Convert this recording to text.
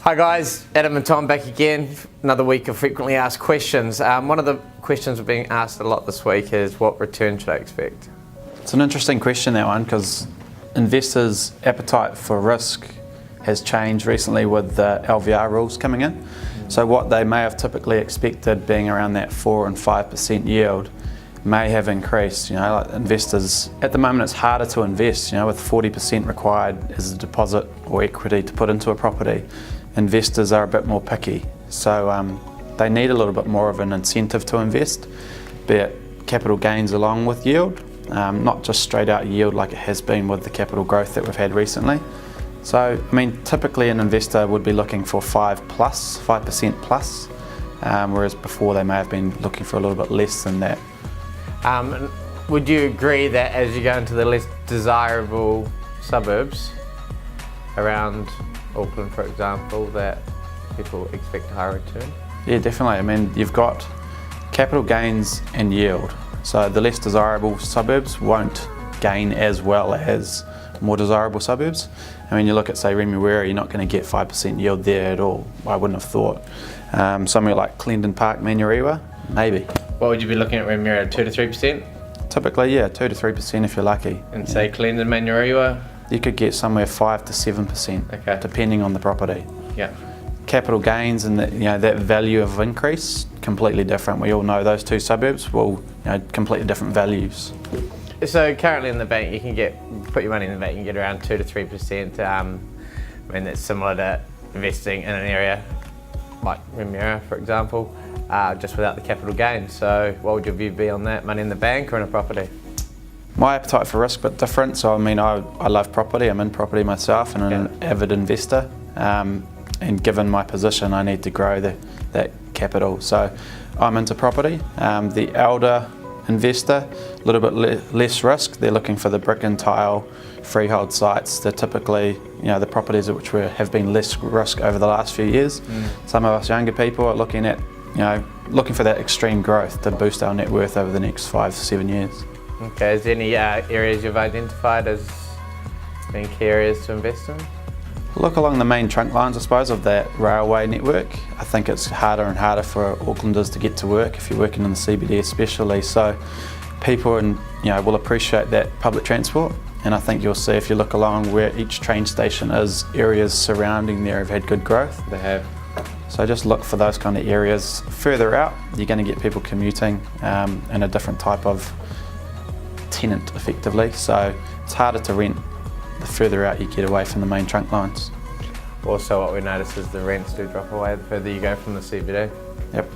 Hi guys, Adam and Tom back again. Another week of frequently asked questions. One of the questions we're being asked a lot this week is what return should I expect? It's an interesting question, that one, because investors' appetite for risk has changed recently with the LVR rules coming in. So what they may have typically expected being around that 4 and 5% yield may have increased. Like investors, at the moment it's harder to invest, with 40% required as a deposit or equity to put into a property. Investors are a bit more picky, so they need a little bit more of an incentive to invest, be it capital gains along with yield, not just straight out yield like it has been with the capital growth that we've had recently. So, typically an investor would be looking for 5% plus, whereas before they may have been looking for a little bit less than that. Would you agree that as you go into the less desirable suburbs around Auckland, for example, that people expect a higher return? Yeah, definitely. You've got capital gains and yield. So the less desirable suburbs won't gain as well as more desirable suburbs. You look at, say, Remuera, you're not going to get 5% yield there at all, I wouldn't have thought. Somewhere like Clendon Park, Manurewa, maybe. What would you be looking at Remuera, 2 to 3%? Typically, yeah, 2 to 3% if you're lucky. And say Clendon, Manurewa? You could get somewhere 5 to 7%, depending on the property. Yeah. Capital gains and that value of increase, completely different. We all know those two suburbs will completely different values. So currently in the bank, you can put your money in the bank, you can get around 2 to 3%. That's similar to investing in an area like Remuera, for example, just without the capital gain. So what would your view be on that? Money in the bank or in a property? My appetite for risk, but different. So I love property. I'm in property myself and an avid investor. And given my position, I need to grow that capital. So I'm into property. The elder investor, a little bit less risk. They're looking for the brick and tile freehold sites. They're typically, the properties which have been less risk over the last few years. Some of us younger people are looking for that extreme growth to boost our net worth over the next 5 to 7 years. Okay, is there any areas you've identified as being key areas to invest in? Look along the main trunk lines, I suppose, of that railway network. I think it's harder and harder for Aucklanders to get to work if you're working in the CBD especially. So people will appreciate that public transport, and I think you'll see if you look along where each train station is, areas surrounding there have had good growth. They have. So just look for those kind of areas. Further out, you're going to get people commuting in a different type of tenant effectively, so it's harder to rent the further out you get away from the main trunk lines. Also, what we notice is the rents do drop away the further you go from the CBD. Yep.